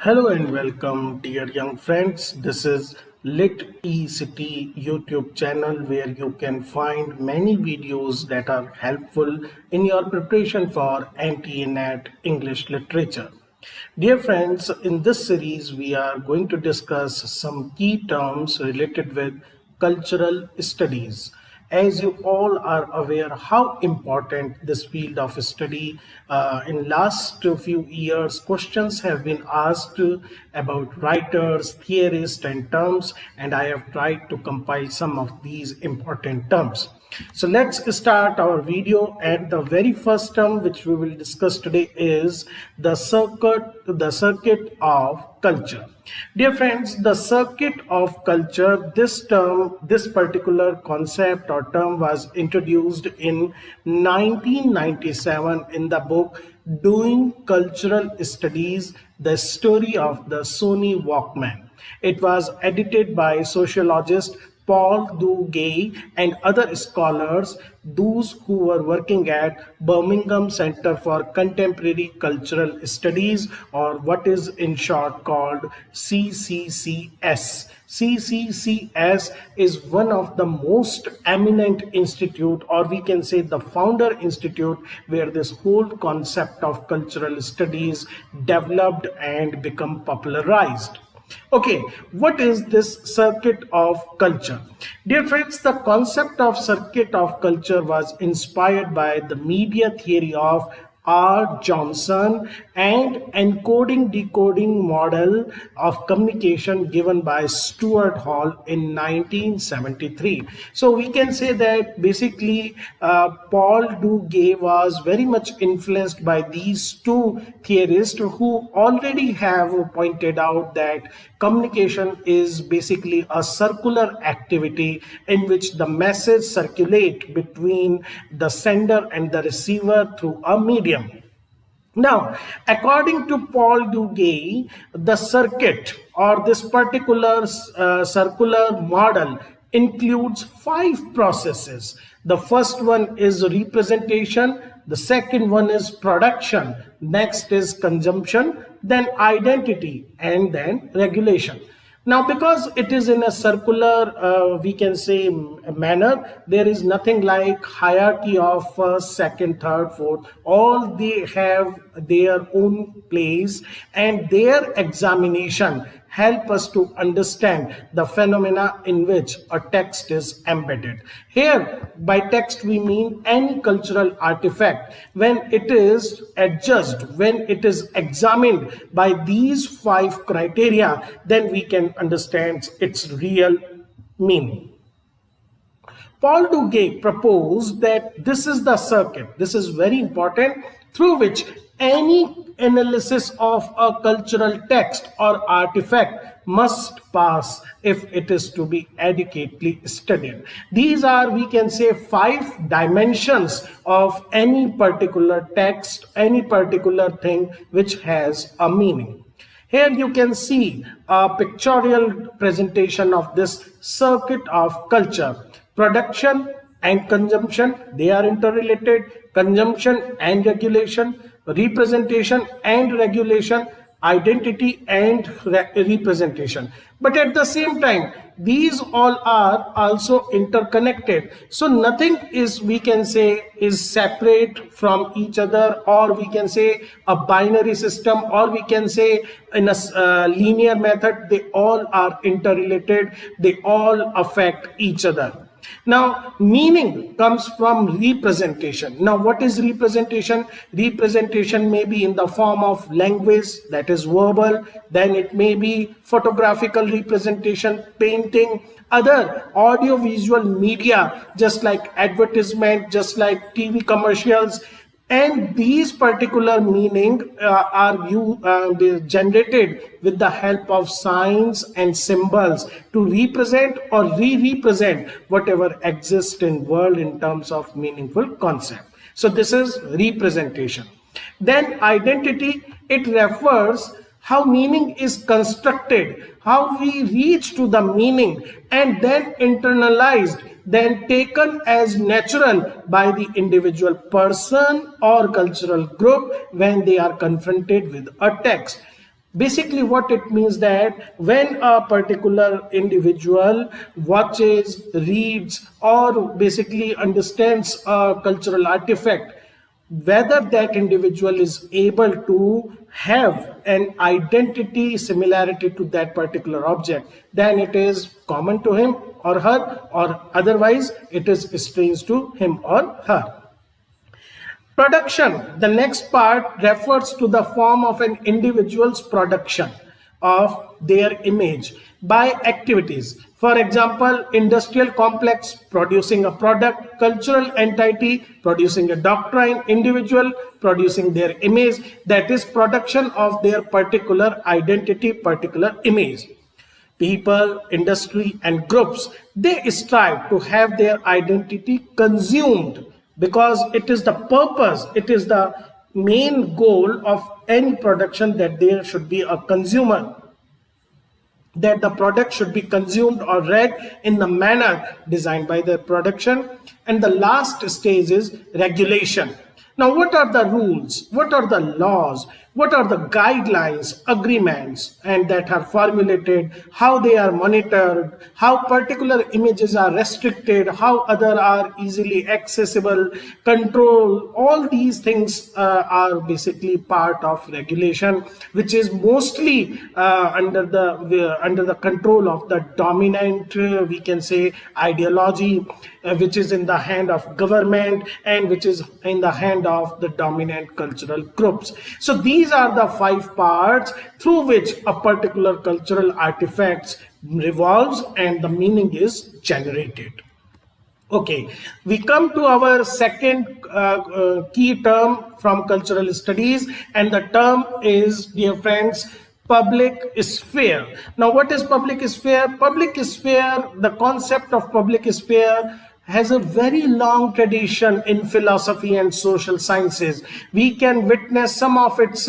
Hello and welcome, dear young friends. This is Lit eCity YouTube channel where you can find many videos that are helpful in your preparation for NTA NET English literature. Dear friends, in this series we are going to discuss some key terms related with cultural studies. As you all are aware how important this field of study in last few years, questions have been asked about writers, theorists and terms, and I have tried to compile some of these important terms. So let's start our video, and the very first term which we will discuss today is the circuit of culture. Dear friends, the circuit of culture, this particular concept or term was introduced in 1997 in the book Doing Cultural Studies, the Story of the Sony Walkman. It was edited by sociologist Paul Gay and other scholars, those who were working at Birmingham Center for Contemporary Cultural Studies, or what is in short called CCCS. CCCS is one of the most eminent institute, or we can say the founder institute, where this whole concept of cultural studies developed and become popularized. Okay, what is this circuit of culture? Dear friends, the concept of circuit of culture was inspired by the media theory of R. Johnson and encoding decoding model of communication given by Stuart Hall in 1973. So we can say that basically Paul Gay was very much influenced by these two theorists who already have pointed out that communication is basically a circular activity in which the message circulate between the sender and the receiver through a medium. Now, according to Paul Gay, the circuit or this particular circular model includes 5 processes. The first one is representation, the second one is production, next is consumption, then identity, and then regulation. Now, because it is in a circular, we can say manner, there is nothing like hierarchy of first, second, third, fourth. All they have their own place, and their examination help us to understand the phenomena in which a text is embedded. Here, by text we mean any cultural artifact. When it is adjudged, when it is examined by these 5 criteria, then we can understand its real meaning. Paul Gay proposed that this is the circuit, this is very important, through which any analysis of a cultural text or artifact must pass if it is to be adequately studied. These are, we can say, 5 dimensions of any particular text, any particular thing which has a meaning. Here you can see a pictorial presentation of this circuit of culture. Production and consumption, they are interrelated. Consumption and regulation, representation and regulation, identity and representation. But at the same time, these all are also interconnected. So nothing is, we can say, is separate from each other, or we can say a binary system, or we can say in a linear method. They all are interrelated. They all affect each other. Now, meaning comes from representation. Now, what is representation? Representation may be in the form of language, that is verbal, then it may be photographical representation, painting, other audiovisual media, just like advertisement, just like TV commercials. And these particular meaning are generated with the help of signs and symbols to represent or re-represent whatever exists in world in terms of meaningful concept. So this is representation. Then identity, it refers how meaning is constructed, how we reach to the meaning and then internalized, then taken as natural by the individual person or cultural group when they are confronted with a text. Basically, what it means that when a particular individual watches, reads, or basically understands a cultural artifact, whether that individual is able to have an identity similarity to that particular object, then it is common to him or her, or otherwise it is strange to him or her. Production, the next part, refers to the form of an individual's production of their image by activities. For example, industrial complex producing a product, cultural entity producing a doctrine, individual producing their image, that is production of their particular identity, particular image. People, industry, and groups, they strive to have their identity consumed because it is the purpose, it is the main goal of any production that there should be a consumer, that the product should be consumed or read in the manner designed by the production. And the last stage is regulation. Now, what are the rules? What are the laws? What are the guidelines, agreements, and that are formulated, how they are monitored, how particular images are restricted, how other are easily accessible, control, all these things are basically part of regulation, which is mostly under the control of the dominant, we can say, ideology, which is in the hand of government and which is in the hand of the dominant cultural groups. So these are the 5 parts through which a particular cultural artifact revolves and the meaning is generated. Okay, we come to our second key term from cultural studies, and the term is, dear friends, public sphere. Now, what is public sphere? Public sphere, the concept of public sphere has a very long tradition in philosophy and social sciences. We can witness some of its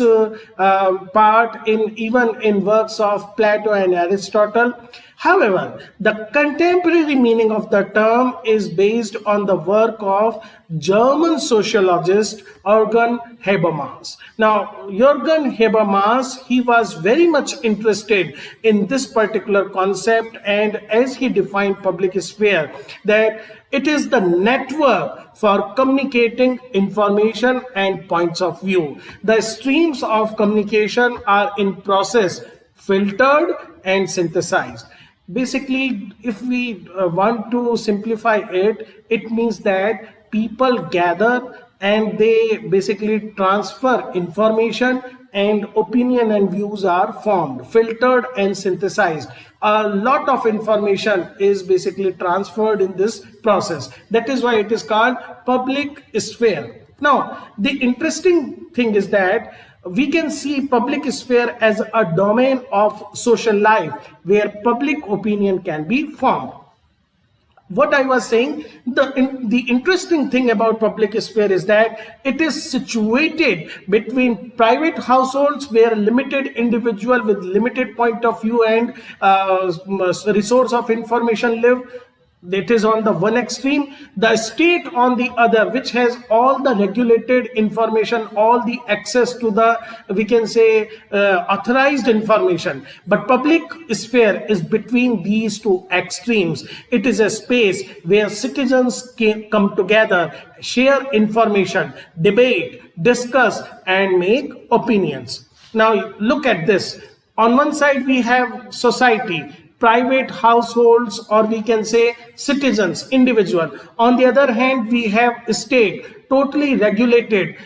part in even in works of Plato and Aristotle. However, the contemporary meaning of the term is based on the work of German sociologist Jürgen Habermas. Now, Jürgen Habermas, he was very much interested in this particular concept, and as he defined public sphere, that it is the network for communicating information and points of view. The streams of communication are in process, filtered and synthesized. Basically, if we want to simplify it, it means that people gather and they basically transfer information, and opinion and views are formed, filtered and synthesized. A lot of information is basically transferred in this process. That is why it is called public sphere. Now, the interesting thing is that we can see public sphere as a domain of social life where public opinion can be formed. What I was saying, the interesting thing about public sphere is that it is situated between private households where limited individual with limited point of view and resource of information live. That is on the one extreme. The state on the other, which has all the regulated information, all the access to the, we can say, authorized information. But public sphere is between these two extremes. It is a space where citizens can come together, share information, debate, discuss, and make opinions. Now look at this. On one side we have society, private households, or we can say citizens, individual. On the other hand, we have state, totally regulated,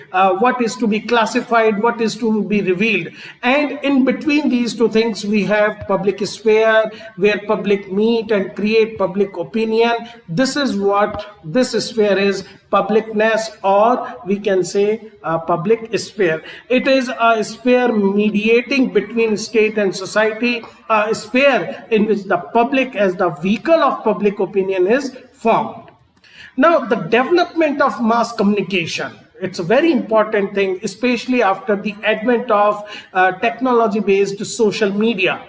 what is to be classified, what is to be revealed. And in between these two things, we have public sphere, where public meet and create public opinion. This is what this sphere is, publicness, or we can say public sphere. It is a sphere mediating between state and society, a sphere in which the public as the vehicle of public opinion is formed. Now, the development of mass communication, it's a very important thing, especially after the advent of technology-based social media.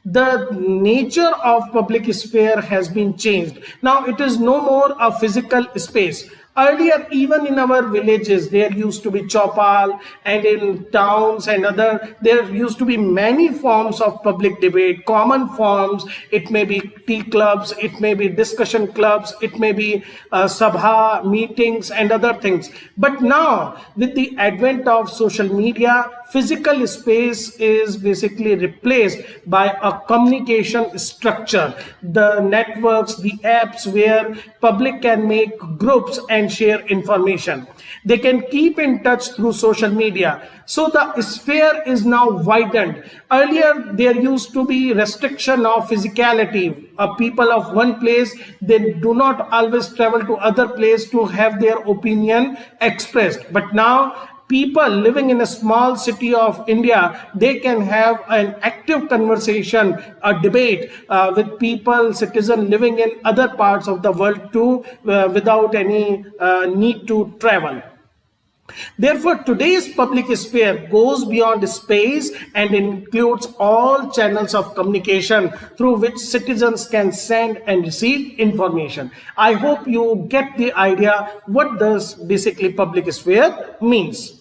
The nature of public sphere has been changed. Now, it is no more a physical space. Earlier, even in our villages, there used to be chopal, and in towns and other, there used to be many forms of public debate, common forms. It may be tea clubs, it may be discussion clubs, it may be sabha meetings and other things. But now, with the advent of social media, physical space is basically replaced by a communication structure, the networks, the apps where public can make groups and share information. They can keep in touch through social media. So the sphere is now widened. Earlier, there used to be restriction of physicality. People of one place, they do not always travel to other place to have their opinion expressed. But now, people living in a small city of India, they can have an active conversation, a debate with people, citizens living in other parts of the world too, without any need to travel. Therefore, today's public sphere goes beyond space and includes all channels of communication through which citizens can send and receive information. I hope you get the idea what does basically public sphere means.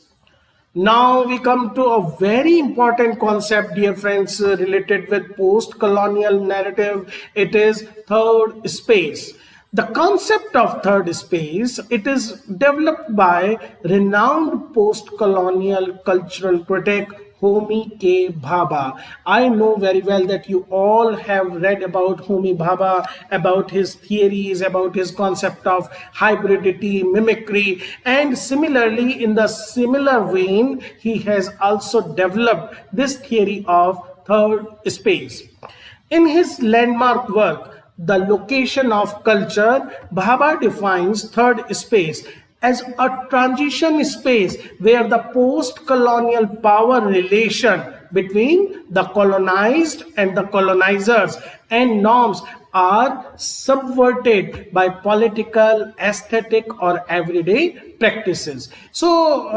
Now we come to a very important concept, dear friends, related with post-colonial narrative. It is third space. The concept of third space, it is developed by renowned post-colonial cultural critic Homi K. Bhabha. I know very well that you all have read about Homi Bhabha, about his theories, about his concept of hybridity, mimicry, and similarly, in the similar vein, he has also developed this theory of third space. In his landmark work, The Location of Culture, Bhabha defines third space as a transition space where the post-colonial power relation between the colonized and the colonizers and norms are subverted by political, aesthetic, or everyday practices. So,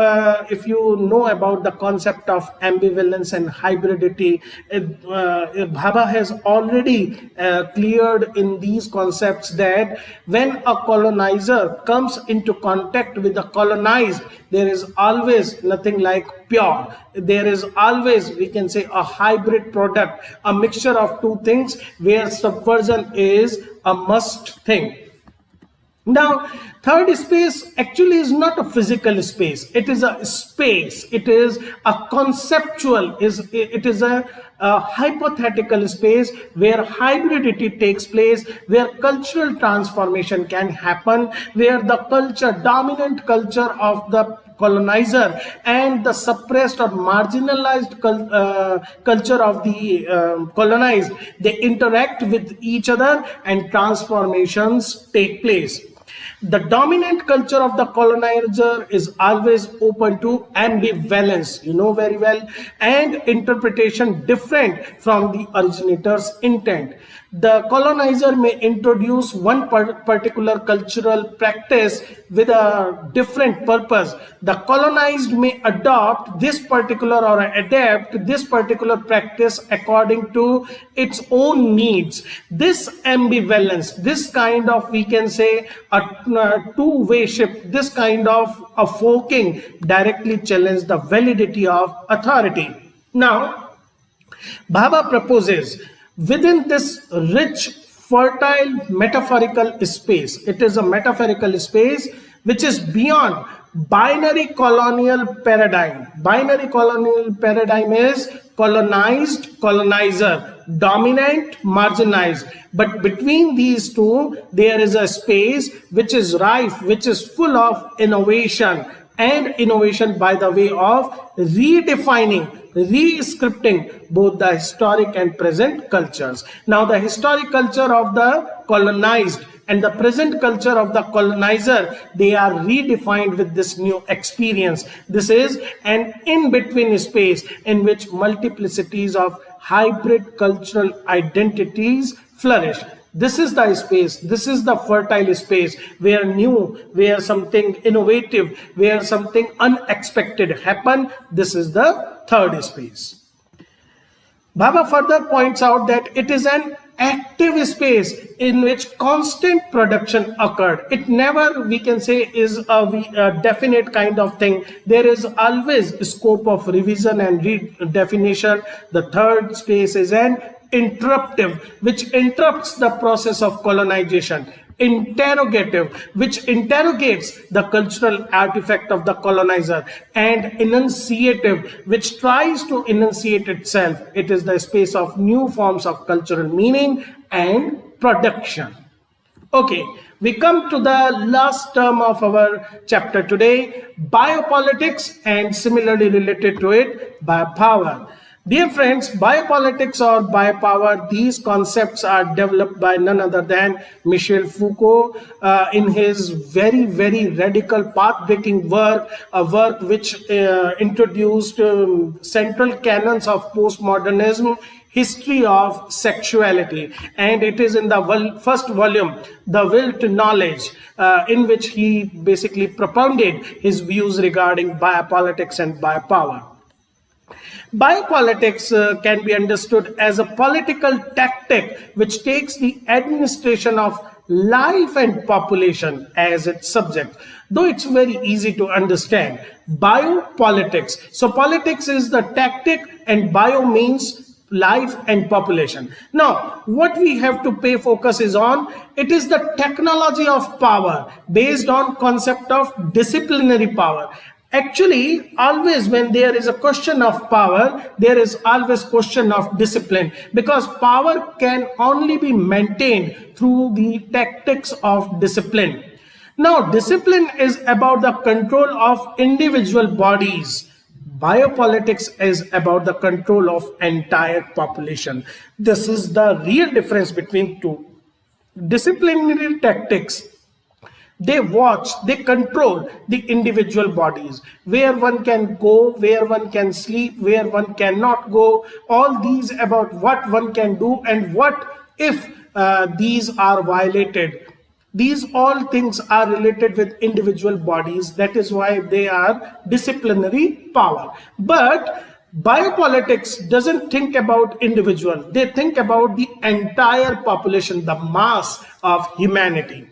if you know about the concept of ambivalence and hybridity, Bhabha has already cleared in these concepts that when a colonizer comes into contact with the colonized, there is always nothing like pure. There is always, we can say, a hybrid product, a mixture of two things where subversion is a must thing. Now, third space actually is not a physical space. It is a space. It is a conceptual, it is a hypothetical space where hybridity takes place, where cultural transformation can happen, where the culture, dominant culture of the colonizer and the suppressed or marginalized culture of the colonized, they interact with each other and transformations take place. The dominant culture of the colonizer is always open to ambivalence, you know very well, and interpretation different from the originator's intent. The colonizer may introduce one particular cultural practice with a different purpose. The colonized may adopt this particular or adapt this particular practice according to its own needs. This ambivalence, this kind of, we can say, a two-way ship, this kind of a forking directly challenges the validity of authority. Now, Bhabha proposes within this rich, fertile, metaphorical space, it is a metaphorical space which is beyond binary colonial paradigm. Binary colonial paradigm is colonized, colonizer, dominant, marginalized. But between these two, there is a space which is rife, which is full of innovation, and innovation by the way of redefining, re-scripting both the historic and present cultures. Now, the historic culture of the colonized and the present culture of the colonizer, they are redefined with this new experience. This is an in-between space in which multiplicities of hybrid cultural identities flourish. This is the space, this is the fertile space where new, where something innovative, where something unexpected happen. This is the third space. Bhabha further points out that it is an active space in which constant production occurred. It never, we can say, is a definite kind of thing. There is always scope of revision and redefinition. The third space is an interruptive, which interrupts the process of colonization. Interrogative, which interrogates the cultural artifact of the colonizer. And enunciative, which tries to enunciate itself. It is the space of new forms of cultural meaning and production. Okay, we come to the last term of our chapter today, biopolitics, and similarly related to it, biopower. Dear friends, biopolitics or biopower, these concepts are developed by none other than Michel Foucault in his very, very radical, path-breaking work, a work which introduced central canons of postmodernism, history of sexuality, and it is in the first volume, The Will to Knowledge, in which he basically propounded his views regarding biopolitics and biopower. Biopolitics can be understood as a political tactic which takes the administration of life and population as its subject. Though it's very easy to understand, biopolitics. So politics is the tactic and bio means life and population. Now, what we have to pay focus is on, it is the technology of power based on concept of disciplinary power. Actually, always when there is a question of power, there is always question of discipline, because power can only be maintained through the tactics of discipline. Now, discipline is about the control of individual bodies. Biopolitics is about the control of entire population. This is the real difference between two. Disciplinary tactics, they watch, they control the individual bodies, where one can go, where one can sleep, where one cannot go, all these about what one can do and what if these are violated. These all things are related with individual bodies. That is why they are disciplinary power. But biopolitics doesn't think about individual. They think about the entire population, the mass of humanity.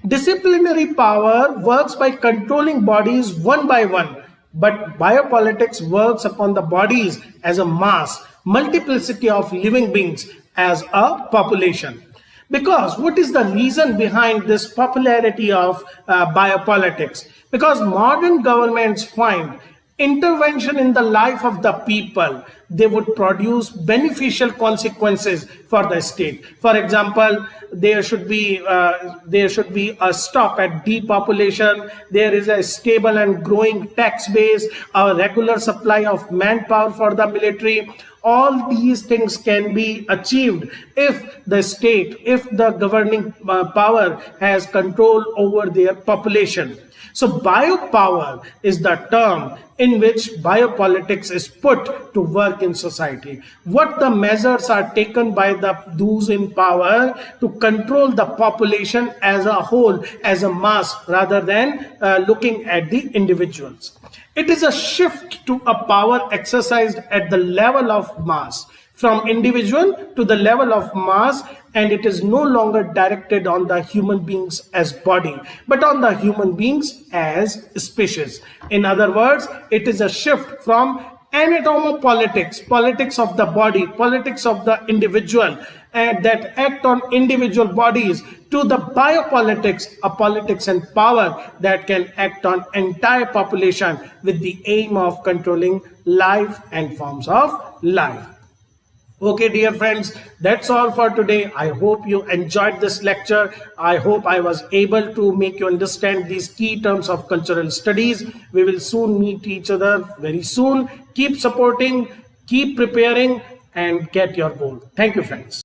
Disciplinary power works by controlling bodies one by one, but biopolitics works upon the bodies as a mass, multiplicity of living beings as a population. Because what is the reason behind this popularity of biopolitics? Because modern governments find intervention in the life of the people, they would produce beneficial consequences for the state. For example, there should be a stop at depopulation. There is a stable and growing tax base, a regular supply of manpower for the military. All these things can be achieved if the state, if the governing power has control over their population. So biopower is the term in which biopolitics is put to work in society. What the measures are taken by those in power to control the population as a whole, as a mass, rather than looking at the individuals. It is a shift to a power exercised at the level of mass, from individual to the level of mass, and it is no longer directed on the human beings as body, but on the human beings as species. In other words, it is a shift from anatomopolitics, politics of the body, politics of the individual, and that act on individual bodies, to the biopolitics, a politics and power that can act on entire population with the aim of controlling life and forms of life. Okay, dear friends, that's all for today. I hope you enjoyed this lecture. I hope I was able to make you understand these key terms of cultural studies. We will soon meet each other very soon. Keep supporting, keep preparing, and get your goal. Thank you, friends.